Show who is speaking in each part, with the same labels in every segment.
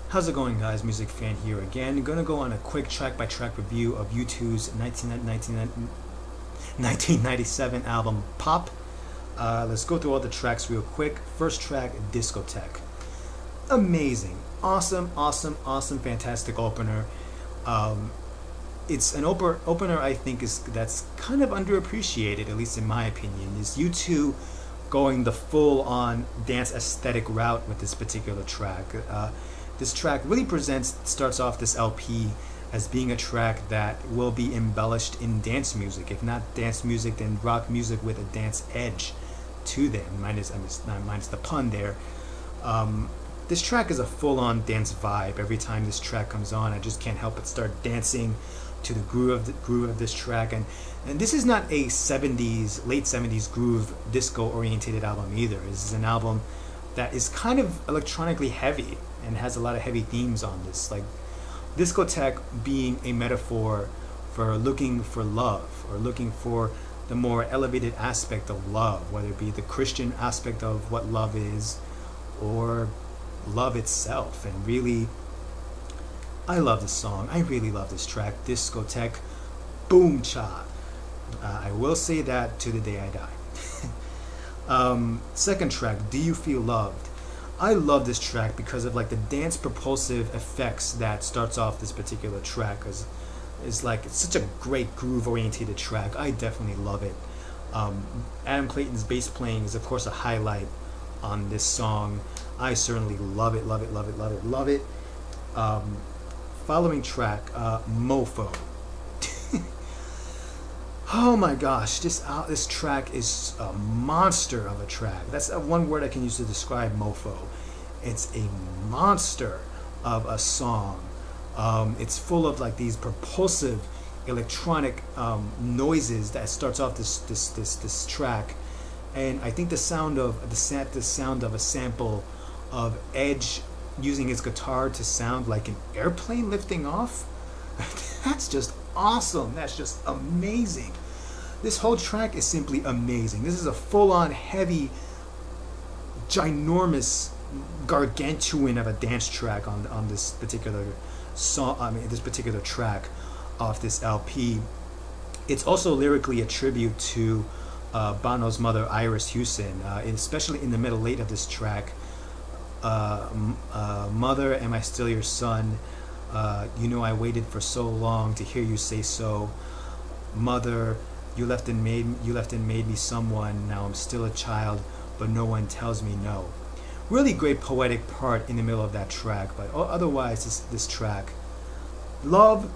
Speaker 1: How's it going, guys? Music Fan here again. Gonna go on a quick track-by-track review of U2's 1997 album Pop. Let's go through all the tracks real quick. First track, Discothèque. Amazing, awesome, fantastic opener. It's an opener I think that's kind of underappreciated, at least in my opinion. Is U2 going the full-on dance aesthetic route with this particular track. This track really starts off this LP as being a track that will be embellished in dance music. If not dance music, then rock music with a dance edge to them. Minus the pun there. This track is a full-on dance vibe. Every time this track comes on, I just can't help but start dancing to the groove of this track. And this is not a late 70s groove disco oriented album either. This is an album that is kind of electronically heavy and has a lot of heavy themes on this, like Discotheque being a metaphor for looking for love, or looking for the more elevated aspect of love, whether it be the Christian aspect of what love is or love itself. And really, I love this song. I really love this track, Discotheque. Boom cha. I will say that to the day I die. Second track, Do You Feel Loved? I love this track because of like the dance propulsive effects that starts off this particular track. It's such a great groove oriented track. I definitely love it. Adam Clayton's bass playing is of course a highlight on this song. I certainly love it. Following track, Mofo. Oh my gosh, this track is a monster of a track. That's one word I can use to describe Mofo. It's a monster of a song. It's full of like these propulsive electronic noises that starts off this track, and I think the sound of a sample of Edge using his guitar to sound like an airplane lifting off. That's just awesome. That's just amazing. This whole track is simply amazing. This is a full-on heavy, ginormous, gargantuan of a dance track on this particular song. This particular track off this LP. It's also lyrically a tribute to Bono's mother, Iris Houston, especially in the middle late of this track. Mother, am I still your son? You know I waited for so long to hear you say so. Mother, you left and made me someone. Now I'm still a child, but no one tells me no. Really great poetic part in the middle of that track, but otherwise this track, love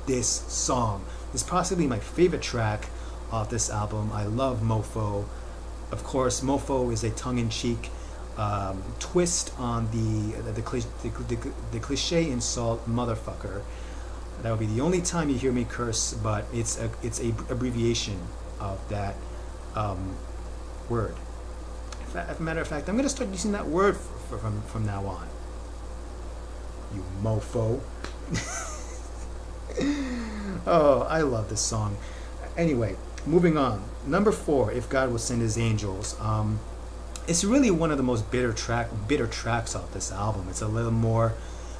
Speaker 1: this song. It's possibly my favorite track off this album. I love Mofo. Of course, Mofo is a tongue-in-cheek twist on the cliche insult motherfucker. That would be the only time you hear me curse, but it's a abbreviation of that word. As a matter of fact, I'm gonna start using that word from now on. You mofo. Oh, I love this song. Anyway, moving on. Number 4, If God Will Send His Angels. It's really one of the most bitter tracks off this album. It's a little more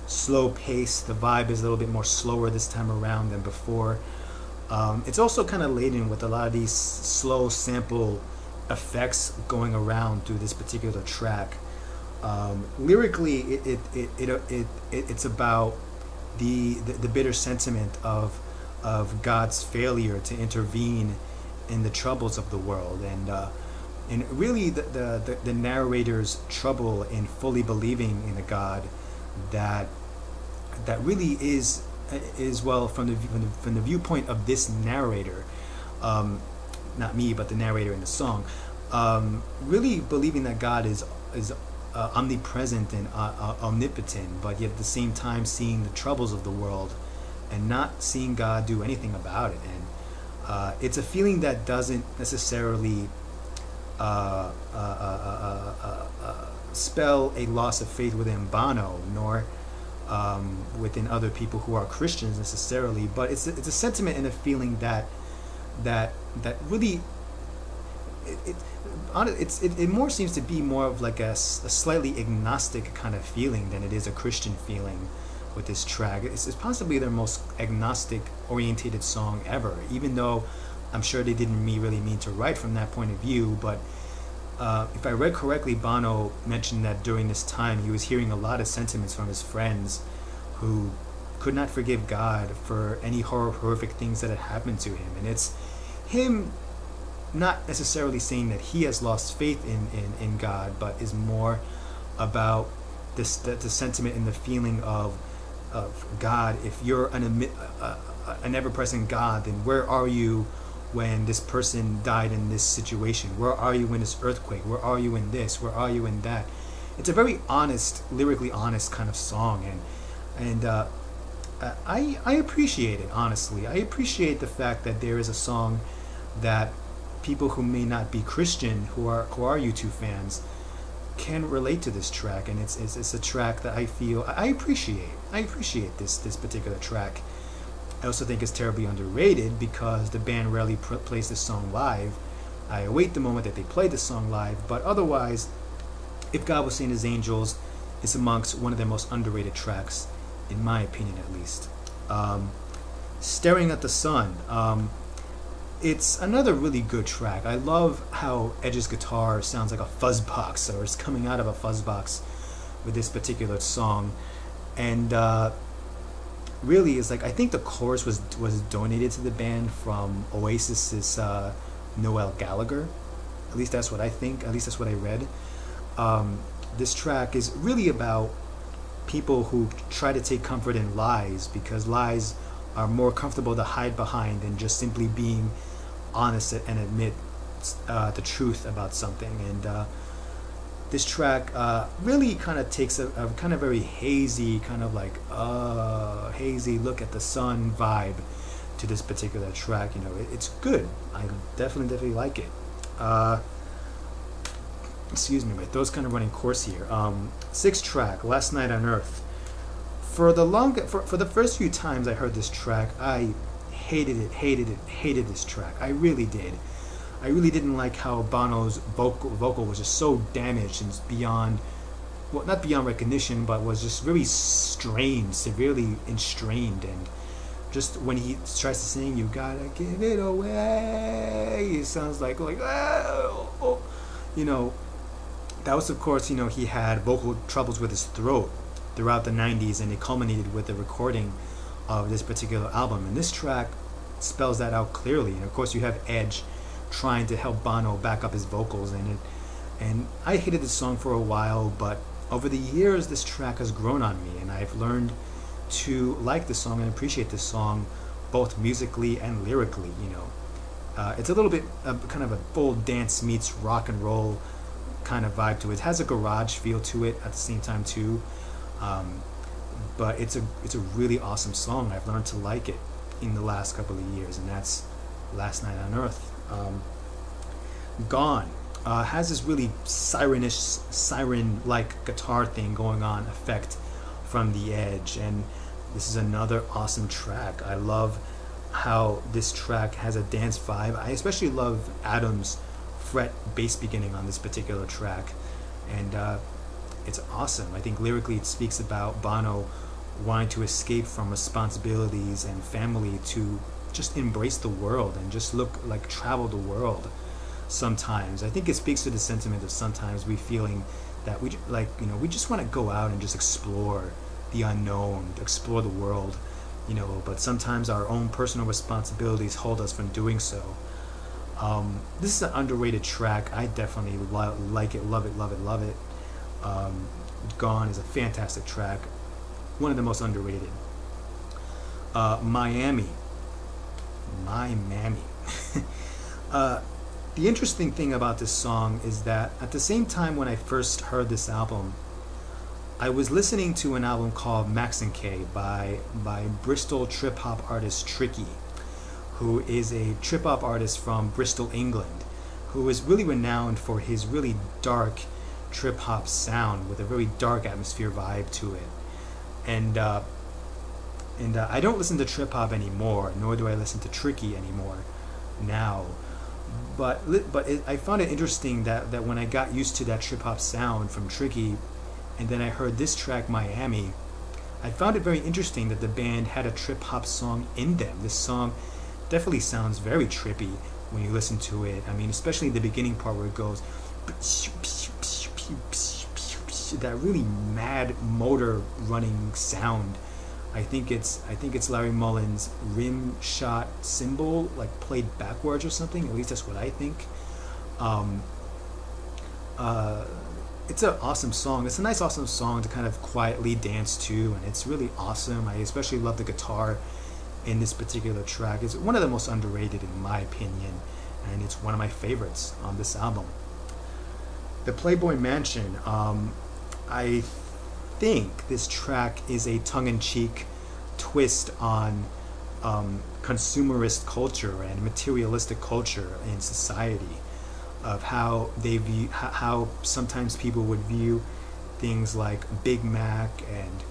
Speaker 1: slow paced. The vibe is a little bit more slower this time around than before. It's also kind of laden with a lot of these slow sample effects going around through this particular track. Lyrically, it's about the bitter sentiment of God's failure to intervene in the troubles of the world, and really the narrator's trouble in fully believing in a God that really is well from the viewpoint of this narrator, not me but the narrator in the song, really believing that God is omnipresent and omnipotent, but yet at the same time seeing the troubles of the world and not seeing God do anything about it. And it's a feeling that doesn't necessarily spell a loss of faith within Bono, nor within other people who are Christians necessarily, but it's a sentiment and a feeling that really it more seems to be more of like a slightly agnostic kind of feeling than it is a Christian feeling with this track. It's possibly their most agnostic orientated song ever, even though I'm sure they didn't really mean to write from that point of view. But if I read correctly, Bono mentioned that during this time he was hearing a lot of sentiments from his friends who could not forgive God for any horrific things that had happened to him. And it's him not necessarily saying that he has lost faith in God, but is more about this the sentiment and the feeling of God. If you're an ever-present God, then where are you when this person died in this situation? Where are you in this earthquake? Where are you in this? Where are you in that? It's a very honest, lyrically honest kind of song, and I appreciate it, honestly. I appreciate the fact that there is a song that people who may not be Christian, who are U2 fans, can relate to this track, and it's a track that I feel I appreciate this particular track. I also think it's terribly underrated because the band rarely plays this song live. I await the moment that they play this song live, but otherwise, If God Was Saying His Angels is amongst one of their most underrated tracks, in my opinion at least. Staring at the Sun. It's another really good track. I love how Edge's guitar sounds like a fuzz box, or it's coming out of a fuzz box with this particular song. And really, it's like, I think the chorus was donated to the band from Oasis's Noel Gallagher. At least that's what I think. At least that's what I read. This track is really about people who try to take comfort in lies, because lies are more comfortable to hide behind than just simply being honest and admit the truth about something. And this track really kind of takes a kind of very hazy, kind of like hazy look at the sun vibe to this particular track. You know, it's good. I definitely like it. Excuse me, my throat's kind of running coarse here. Sixth track, Last Night on Earth. For the first few times I heard this track, I hated this track. I really did. I really didn't like how Bono's vocal was just so damaged and beyond, well, not beyond recognition, but was just very strained, severely strained. And just when he tries to sing, "You gotta give it away," it sounds like oh. You know, that was, of course, you know, he had vocal troubles with his throat throughout the 90s, and it culminated with the recording of this particular album. And this track spells that out clearly. And of course, you have Edge trying to help Bono back up his vocals, and I hated this song for a while, but over the years this track has grown on me, and I've learned to like this song and appreciate this song both musically and lyrically. You know, it's a little bit kind of a full dance meets rock and roll kind of vibe to it. It has a garage feel to it at the same time too, but it's a really awesome song. I've learned to like it in the last couple of years, and that's Last Night on Earth. Gone has this really siren-like guitar thing going on, effect from the Edge, and this is another awesome track. I love how this track has a dance vibe. I especially love Adam's fret bass beginning on this particular track, and it's awesome. I think lyrically it speaks about Bono wanting to escape from responsibilities and family to just embrace the world and just travel the world sometimes. I think it speaks to the sentiment of sometimes we feeling that we just want to go out and just explore the unknown, explore the world, you know, but sometimes our own personal responsibilities hold us from doing so. This is an underrated track. I definitely like it, love it. Gone is a fantastic track, one of the most underrated. Miami. The interesting thing about this song is that at the same time when I first heard this album, I was listening to an album called Max and K by Bristol trip-hop artist Tricky, who is a trip-hop artist from Bristol, England, who is really renowned for his really dark trip-hop sound with a very dark atmosphere vibe to it. And I don't listen to trip-hop anymore, nor do I listen to Tricky anymore now. I found it interesting that when I got used to that trip hop sound from Tricky, and then I heard this track Miami, I found it very interesting that the band had a trip hop song in them. This song definitely sounds very trippy when you listen to it. I mean, especially the beginning part where it goes that really mad motor running sound. I think it's Larry Mullen's rim shot cymbal, like played backwards or something. At least that's what I think. It's an awesome song. It's a nice, awesome song to kind of quietly dance to, and it's really awesome. I especially love the guitar in this particular track. It's one of the most underrated in my opinion, and it's one of my favorites on this album. The Playboy Mansion. I think this track is a tongue-in-cheek twist on consumerist culture and materialistic culture in society, of how they view, how sometimes people would view things like Big Mac and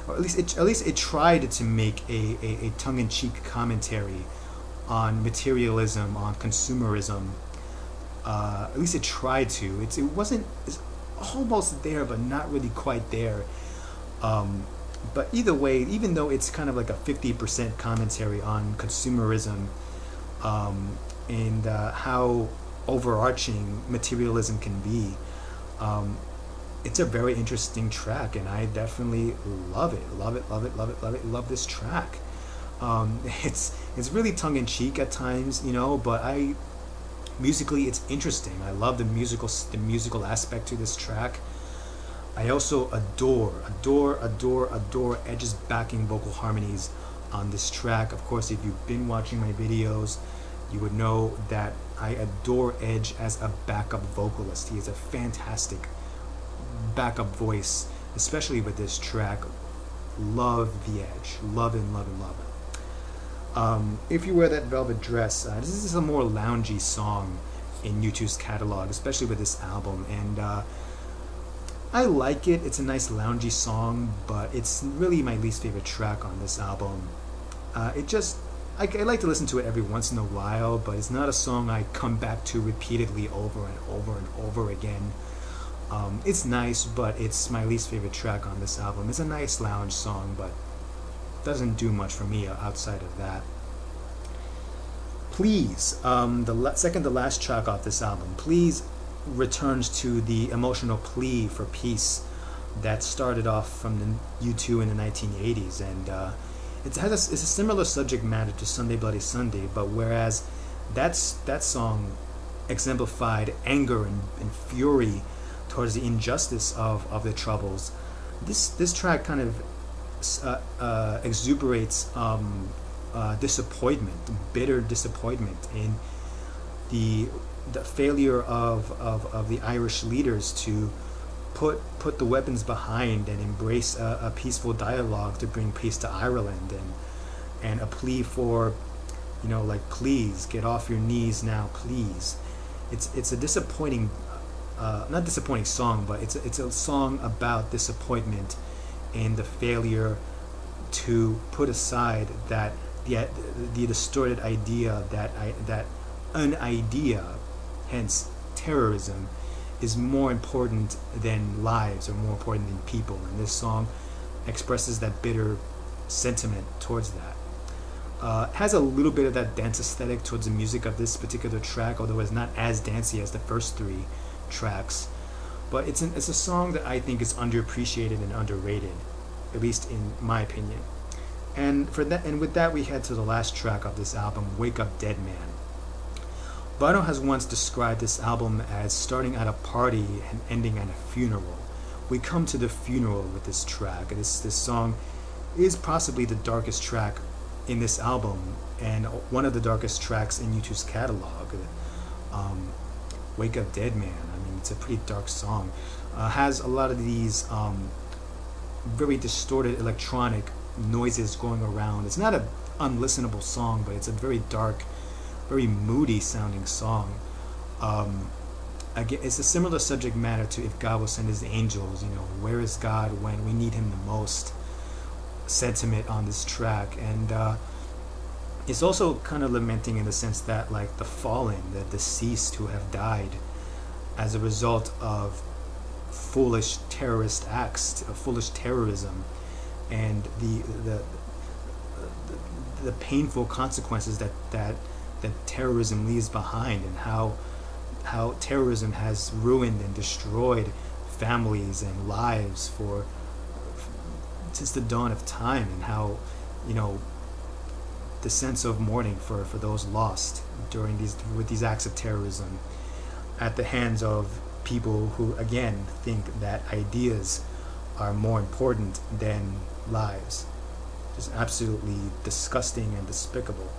Speaker 1: or at least it tried to make a tongue-in-cheek commentary on materialism, on consumerism. At least it tried to. It wasn't. It's almost there, but not really quite there. But either way, even though it's kind of like a 50% commentary on consumerism and how overarching materialism can be, it's a very interesting track, and I definitely love it. Love this track. It's really tongue-in-cheek at times, you know, but musically it's interesting. I love the musical aspect to this track. I also adore Edge's backing vocal harmonies on this track. Of course, if you've been watching my videos, you would know that I adore Edge as a backup vocalist. He is a fantastic backup voice, especially with this track. Love the Edge. Love it. If You Wear That Velvet Dress, this is a more loungy song in U2's catalog, especially with this album, and I like it. It's a nice loungy song, but it's really my least favorite track on this album. I like to listen to it every once in a while, but it's not a song I come back to repeatedly over and over again. It's nice, but it's my least favorite track on this album. It's a nice lounge song, but doesn't do much for me outside of that. Please, the second to last track off this album, Please returns to the emotional plea for peace that started off from the U2 in the 1980s, and it's a similar subject matter to Sunday Bloody Sunday, but whereas that song exemplified anger and fury towards the injustice of the Troubles, this track kind of exuberates disappointment, bitter disappointment in the failure of the Irish leaders to put the weapons behind and embrace a peaceful dialogue to bring peace to Ireland, and a plea for, you know, like, please get off your knees now, please. It's a disappointing, not disappointing song, but it's a song about disappointment and the failure to put aside that the distorted idea that an idea, hence terrorism, is more important than lives or more important than people, and this song expresses that bitter sentiment towards that. Has a little bit of that dance aesthetic towards the music of this particular track, although it's not as dancey as the first three tracks. But it's a song that I think is underappreciated and underrated, at least in my opinion. And with that, we head to the last track of this album, Wake Up Dead Man. Bono has once described this album as starting at a party and ending at a funeral. We come to the funeral with this track. This song is possibly the darkest track in this album, and one of the darkest tracks in U2's catalog. Wake Up Dead Man. I mean, it's a pretty dark song. Has a lot of these very distorted electronic noises going around. It's not an unlistenable song, but it's a very dark, very moody sounding song. Again, it's a similar subject matter to If God Will Send His Angels, you know, where is God when we need him the most sentiment on this track. And It's also kind of lamenting in the sense that like the fallen, the deceased who have died as a result of foolish terrorist acts, foolish terrorism, and the painful consequences that terrorism leaves behind, and how terrorism has ruined and destroyed families and lives for since the dawn of time, and how, you know, the sense of mourning for those lost during these acts of terrorism at the hands of people who again think that ideas are more important than lives. Just absolutely disgusting and despicable.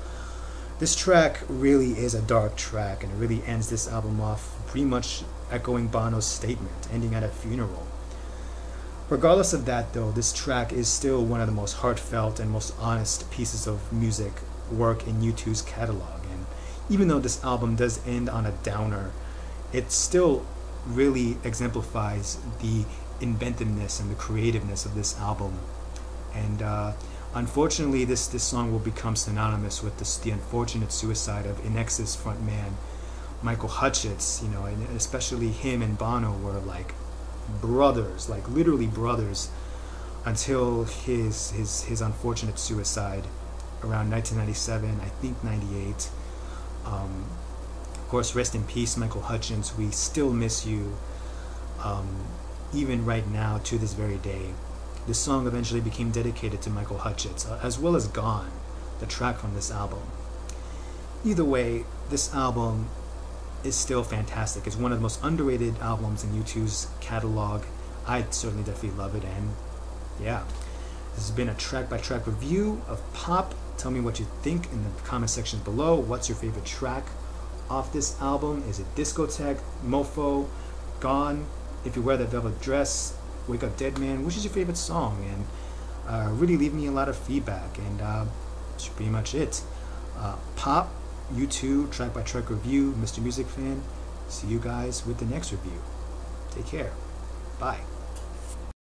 Speaker 1: This track really is a dark track, and it really ends this album off pretty much echoing Bono's statement, ending at a funeral. Regardless of that though, this track is still one of the most heartfelt and most honest pieces of music work in U2's catalog, and even though this album does end on a downer, it still really exemplifies the inventiveness and the creativeness of this album. And unfortunately, this song will become synonymous with the unfortunate suicide of INXS frontman Michael Hutchence, you know, and especially him and Bono were like brothers, like literally brothers, until his unfortunate suicide around 1997, I think 98. Of course, rest in peace, Michael Hutchence. We still miss you, even right now to this very day. This song eventually became dedicated to Michael Hutchence, as well as Gone, the track from this album. Either way, this album is still fantastic. It's one of the most underrated albums in U2's catalog. I certainly definitely love it, and yeah. This has been a track-by-track review of Pop. Tell me what you think in the comment section below. What's your favorite track off this album? Is it Discotheque, Mofo, Gone, If You Wear That Velvet Dress, Wake Up Dead Man? Which is your favorite song? And really leave me a lot of feedback. And that's pretty much it. Pop, U2, track-by-track review, Mr. Music Fan. See you guys with the next review. Take care. Bye.